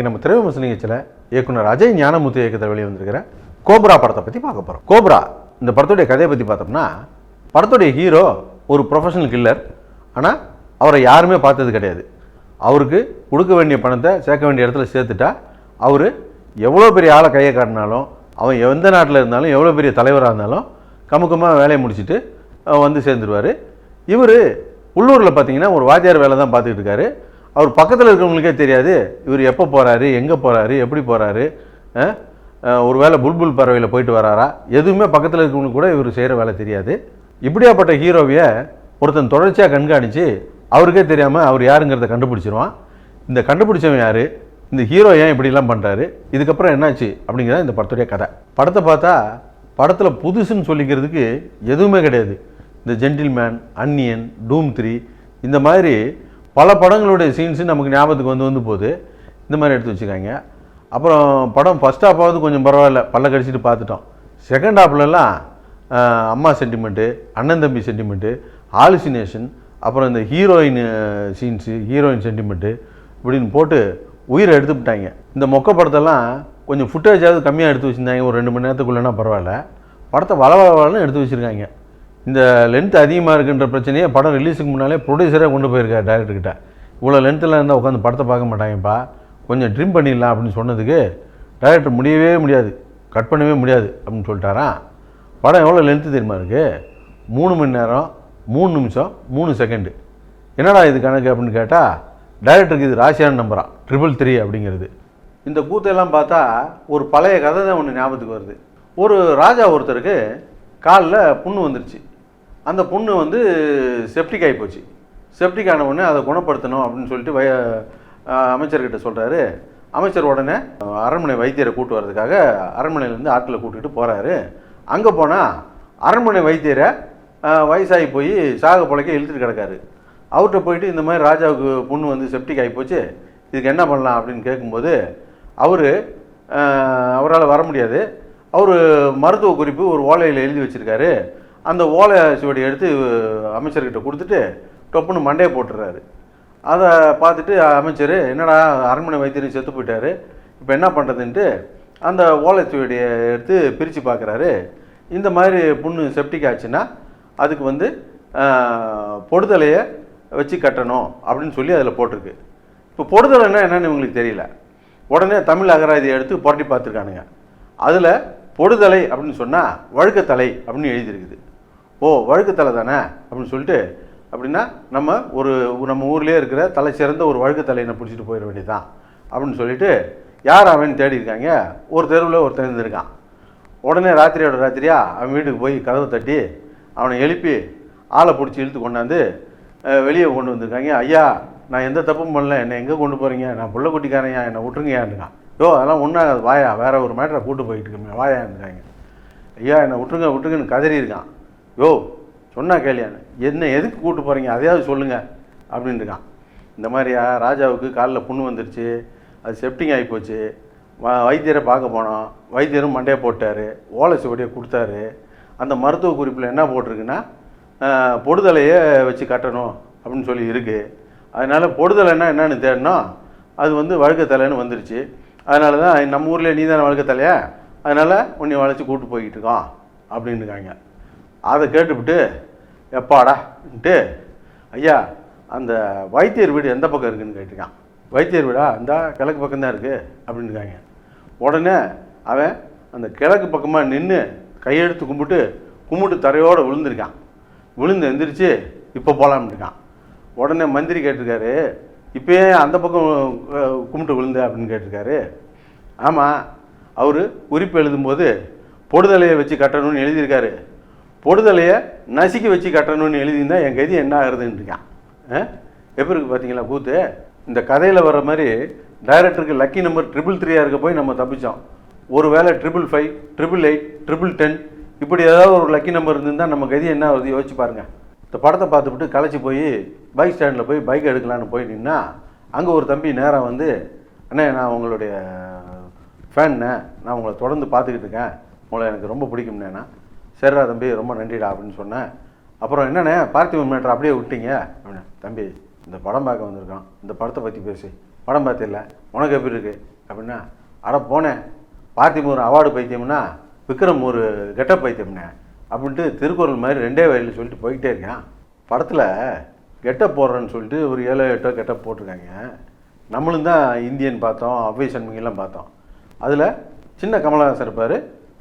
நம்ம திரைவிமர்சன நிகழ்ச்சியில் இயக்குனர் அஜய் ஞானமுத்து இயக்கத்தில் வெளியே வந்திருக்கிற கோப்ரா படத்தை பற்றி பார்க்க போகிறோம். கோப்ரா இந்த படத்துடைய கதையை பற்றி பார்த்தோம்னா, படத்துடைய ஹீரோ ஒரு ப்ரொஃபஷனல் கில்லர். ஆனால் அவரை யாருமே பார்த்தது கிடையாது. அவருக்கு கொடுக்க வேண்டிய பணத்தை சேர்க்க வேண்டிய இடத்துல சேர்த்துட்டா அவர் எவ்வளோ பெரிய ஆளை கையை காட்டினாலும், அவன் எந்த நாட்டில் இருந்தாலும், எவ்வளோ பெரிய தலைவராக இருந்தாலும் கமுக்கமாக வேலையை முடிச்சுட்டு வந்து சேர்ந்துருவார். இவர் உள்ளூரில் பார்த்தீங்கன்னா ஒரு வாத்தியார் வேலை தான் பார்த்துக்கிட்டு இருக்காரு. அவர் பக்கத்தில் இருக்கிறவங்களுக்கே தெரியாது இவர் எப்போ போகிறாரு, எங்கே போகிறாரு, எப்படி போகிறாரு, ஒரு வேளை புல்புல் பறவையில் போயிட்டு வராரா, எதுவுமே பக்கத்தில் இருக்கிறவங்களுக்கு கூட இவர் செய்கிற வேலை தெரியாது. இப்படியாப்பட்ட ஹீரோவையை ஒருத்தன் தொடர்ச்சியாக கண்காணித்து அவருக்கே தெரியாமல் அவர் யாருங்கிறத கண்டுபிடிச்சிருவான். இந்த கண்டுபிடிச்சவன் யார், இந்த ஹீரோ ஏன் இப்படிலாம் பண்ணுறாரு, இதுக்கப்புறம் என்னாச்சு அப்படிங்கிறத இந்த படத்துடைய கதை. படத்தை பார்த்தா படத்தில் புதுசுன்னு சொல்லிக்கிறதுக்கு எதுவுமே கிடையாது. இந்த ஜென்டில்மேன், அன்னியன், டூம் 3 இந்த மாதிரி பல படங்களுடைய சீன்ஸு நமக்கு ஞாபகத்துக்கு வந்து போகுது. இந்த மாதிரி எடுத்து வச்சுக்காங்க. அப்புறம் படம் ஃபஸ்ட் ஹாஃபாவது கொஞ்சம் பரவாயில்ல, பல்ல கடிச்சிட்டு பார்த்துட்டோம். செகண்ட் ஹாஃப்லலாம் அம்மா சென்டிமெண்ட்டு, அண்ணன் தம்பி சென்டிமெண்ட்டு, ஹாலுசினேஷன், அப்புறம் இந்த ஹீரோயின் சீன்ஸு, ஹீரோயின் சென்டிமெண்ட்டு இப்படின்னு போட்டு உயிரை எடுத்துக்கிட்டாங்க. இந்த மொக்க படத்தெல்லாம் கொஞ்சம் ஃபுட்டேஜாவது கம்மியாக எடுத்து வச்சுருந்தாங்க, ஒரு 2 மணி நேரத்துக்குள்ளேனா பரவாயில்ல. படத்தை வளவளன்னு எடுத்து வச்சுருக்காங்க. இந்த லென்த் அதிகமாக இருக்குன்ற பிரச்சனையே படம் ரிலீஸுக்கு முன்னாலே ப்ரொடியூசரே கொண்டு போயிருக்காரு டைரக்டர்கிட்ட. இவ்வளோ லென்த்தில் இருந்தால் உட்காந்து படத்தை பார்க்க மாட்டாங்கப்பா, கொஞ்சம் ட்ரிம் பண்ணிடலாம் அப்படின்னு சொன்னதுக்கு டைரக்டர் முடியவே முடியாது, கட் பண்ணவே முடியாது அப்படின்னு சொல்லிட்டாராம். படம் எவ்வளோ லென்த்து தெரியுமா இருக்குது? 3 மணி நேரம் 3 நிமிஷம் 3 செகண்டு. என்னடா இது கணக்கு அப்படின்னு கேட்டால், டைரக்டருக்கு இது ராசியான நம்பரான் 333 அப்படிங்கிறது. இந்த கூத்தையெல்லாம் பார்த்தா ஒரு பழைய கதை தான் ஒன்று ஞாபகத்துக்கு வருது. ஒரு ராஜா ஒருத்தருக்கு காலில் புண்ணு வந்துருச்சு. அந்த புண்ணு வந்து செப்டிக் ஆகி போச்சு. செப்டிக் ஆன உடனே அதை குணப்படுத்தணும் அப்படின்னு சொல்லிட்டு அமைச்சர்கிட்ட சொல்கிறாரு. அமைச்சர் உடனே அரண்மனை வைத்தியரை கூட்டு வர்றதுக்காக அரண்மனையிலேருந்து ஆட்டில் கூட்டிகிட்டு போகிறாரு. அங்கே போனால் அரண்மனை வைத்தியரை வயசாகி போய் சாக பிழைக்க இழுத்துட்டு கிடக்காரு. அவர்கிட்ட போயிட்டு இந்த மாதிரி ராஜாவுக்கு புண்ணு வந்து செப்டிக் ஆகி போச்சு, இதுக்கு என்ன பண்ணலாம் அப்படின்னு கேட்கும்போது அவரால் வர முடியாது. அவர் மருத்துவ குறிப்பு ஒரு ஓலையில் எழுதி வச்சுருக்காரு. அந்த ஓலை சுவடி எடுத்து அமைச்சர்கிட்ட கொடுத்துட்டு டொப்புன்னு மண்டையை போட்டுறாரு. அதை பார்த்துட்டு அமைச்சர், என்னடா அரண்மனை வைத்தியர் செத்து போயிட்டார், இப்போ என்ன பண்ணுறதுன்ட்டு அந்த ஓலை சுவடியை எடுத்து பிரித்து பார்க்குறாரு. இந்த மாதிரி புண்ணு செப்டிக் ஆச்சுன்னா அதுக்கு வந்து பொடுதலையை வச்சு கட்டணும் அப்படின்னு சொல்லி அதில் போட்டிருக்கு. இப்போ பொடுதலைன்னா என்னென்னு இவங்களுக்கு தெரியல. உடனே தமிழ் அகராதியை எடுத்து புரட்டி பார்த்துருக்கானுங்க. அதில் பொடுதலை அப்படின்னு சொன்னால் வழுக்கத்தலை அப்படின்னு எழுதியிருக்குது. ஓ, வழுக்கத்தலை தானே அப்படின்னு சொல்லிட்டு, அப்படின்னா நம்ம ஊர்லேயே இருக்கிற தலை சிறந்த ஒரு வழுக்கத்தலையை பிடிச்சிட்டு போயிட வேண்டியதான் அப்படின்னு சொல்லிட்டு யார் அவன் தேடி இருக்காங்க. ஒரு தெருவில் ஒருத்தன் இருந்திருக்கான். உடனே ராத்திரியா அவன் வீட்டுக்கு போய் கதவை தட்டி அவனை எழுப்பி ஆளை பிடிச்சி இழுத்து கொண்டாந்து வெளியே கொண்டு வந்திருக்காங்க. ஐயா, நான் எந்த தப்பும் பண்ணல, என்னை எங்கே கொண்டு போகிறீங்க, நான் புள்ள குட்டிக்காரையா, என்னை விட்டுருங்கயான்னுக்கான். அதெல்லாம் ஒன்றாகாது, வாயா, வேற ஒரு மேட்டரை கூட்டு போயிட்டு இருக்கேன், வாயா இருக்காங்க. ஐயா, என்னை விட்டுருங்கன்னு கதறி இருக்கான். சொன்னா கேளியான்னு, என்ன எதுக்கு கூட்டு போகிறீங்க, அதையாவது சொல்லுங்கள் அப்படின்னு இருக்கான். இந்த மாதிரியா ராஜாவுக்கு காலில் புண்ணு வந்துருச்சு, அது செப்டிங் ஆகி போச்சு, வைத்தியரை பார்க்க போனோம், வைத்தியரும் மண்டையை போட்டார், ஓலை சுவடியை கொடுத்தாரு. அந்த மருத்துவ குறிப்பில் என்ன போட்டிருக்குன்னா பொடுதலையை வச்சு கட்டணும் அப்படின்னு சொல்லி இருக்குது. அதனால் பொடுதலைன்னா என்னன்னு தேடணும், அது வந்து வழுக்கத்தலைன்னு வந்துருச்சு. அதனால தான் நம்ம ஊரில் நீ தானே வழுக்கத்தலையா, அதனால் உன்னை வளைச்சி கூப்பிட்டு போய்கிட்டு இருக்கோம் அப்படின்னு இருக்காங்க. அதை கேட்டுவிட்டு எப்பாடான்ட்டு, ஐயா, அந்த வைத்தியர் வீடு எந்த பக்கம் இருக்குதுன்னு கேட்டிருக்கான். வைத்தியர் வீடா, இந்த கிழக்கு பக்கம்தான் இருக்குது அப்படின்னு இருக்காங்க. உடனே அவன் அந்த கிழக்கு பக்கமாக நின்று கையெடுத்து கும்பிட்டு தரையோடு விழுந்திருக்கான். விழுந்து எந்திரிச்சு இப்போ போகலான்னு இருக்கான். உடனே மந்திரி கேட்டிருக்காரு, இப்போயே அந்த பக்கம் கும்பிட்டு விழுந்த அப்படின்னு கேட்டிருக்காரு. ஆமாம், அவர் குறிப்பு எழுதும்போது பொடுதலையை வச்சு கட்டணும்னு எழுதியிருக்காரு. பொடுதலையை நசுக்கி வச்சு கட்டணும்னு எழுதியிருந்தால் என் கதி என்ன ஆகுதுன்னு இருக்கான். எப்படி இருக்குது பார்த்தீங்களா கூத்து? இந்த கதையில் வர்ற மாதிரி டைரக்டருக்கு லக்கி நம்பர் 333 இருக்க போய் நம்ம தப்பிச்சோம். ஒரு வேளை 555, 888, 1010 இப்படி ஏதாவது ஒரு லக்கி நம்பர் இருந்திருந்தால் நம்ம கதி என்ன ஆகுது யோசிச்சு பாருங்கள். இந்த படத்தை பார்த்துவிட்டு களைச்சி போய் பைக் ஸ்டாண்டில் போய் பைக் எடுக்கலான்னு போய் நின்னா, அங்கே ஒரு தம்பி நேராக வந்து, அண்ணே, நான் உங்களுடைய ஃபேன்ண்ணே, நான் உங்களை தொடர்ந்து பார்த்துக்கிட்டு இருக்கேன், உங்களை எனக்கு ரொம்ப பிடிக்கும்ண்ணேண்ணா. சரிடா தம்பி, ரொம்ப நன்றிடா அப்படின்னு சொன்னேன். அப்புறம் என்னண்ணே பார்த்திபன் மேட்டர் அப்படியே விட்டீங்க அப்படின்னு. தம்பி, இந்த படம் பார்க்க வந்திருக்கான், இந்த படத்தை பற்றி பேசி படம் பார்த்தில்ல, உனக்கு எப்படி இருக்கு அப்படின்னா, அட போனேன், பார்த்திபன் ஒரு அவார்டு பைத்தியம்னா விக்ரம் ஒரு கெட்டப் பைத்தியம்னே அப்படின்ட்டு திருக்குறள் மாதிரி 2 வயலில் சொல்லிட்டு போய்கிட்டே இருக்கான். படத்தில் கெட்டப் போடுறேன்னு சொல்லிட்டு ஒரு 7 8 கெட்டப் போட்டிருக்காங்க. நம்மளும் தான் இந்தியன் பார்த்தோம், அவ்வை சண்முகிலாம் பார்த்தோம். அதில் சின்ன கமலஹாசன் இருப்பார்,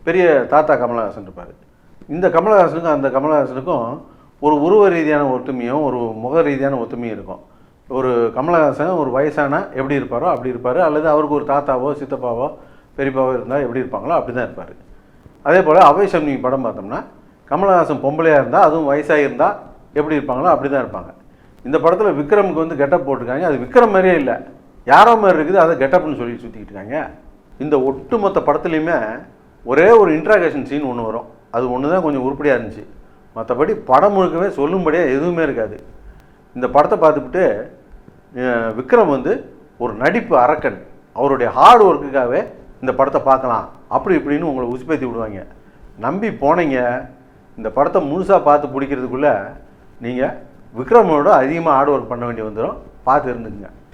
பெரிய தாத்தா கமலஹாசன் இருப்பார். இந்த கமலஹாசனுக்கும் அந்த கமலஹாசனுக்கும் ஒரு உருவ ரீதியான ஒத்துமையும் ஒரு முக ரீதியான ஒத்துமையும் இருக்கும். ஒரு கமலஹாசன் ஒரு வயசான எப்படி இருப்பாரோ அப்படி இருப்பார், அல்லது அவருக்கு ஒரு தாத்தாவோ சித்தப்பாவோ பெரியப்பாவோ இருந்தால் எப்படி இருப்பாங்களோ அப்படி தான் இருப்பார். அதே போல் அவ்வை சண்முகி படம் பார்த்தோம்னா கமலஹாசன் பொம்பளையாக இருந்தால், அதுவும் வயசாக இருந்தால் எப்படி இருப்பாங்களோ அப்படி தான் இருப்பாங்க. இந்த படத்தில் விக்ரமுக்கு வந்து கெட்டப் போட்டிருக்காங்க. அது விக்ரம் மாதிரியே இல்லை, யாரோ மாதிரி இருக்குது, அதை கெட்டப்னு சொல்லி சுற்றிக்கிட்டு இருக்காங்க. இந்த ஒட்டுமொத்த படத்துலையுமே ஒரே ஒரு இன்ட்ராகேஷன் சீன் ஒன்று வரும். அது ஒன்று தான் கொஞ்சம் உருப்படியாக இருந்துச்சு. மற்றபடி படம் முழுக்கவே சொல்லும்படியாக எதுவுமே இருக்காது. இந்த படத்தை பார்த்துக்கிட்டு விக்ரம் வந்து ஒரு நடிப்பு அரக்கன், அவருடைய ஹார்ட் ஒர்க்குக்காகவே இந்த படத்தை பார்க்கலாம் அப்படி இப்படின்னு உங்களை உசுப்பேற்றி விடுவாங்க. நம்பி போனீங்க, இந்த படத்தை முழுசாக பார்த்து பிடிக்கிறதுக்குள்ளே நீங்கள் விக்ரமோட அதிகமாக ஹார்ட் ஒர்க் பண்ண வேண்டி வந்துடும். பார்த்து இருந்துக்குங்க.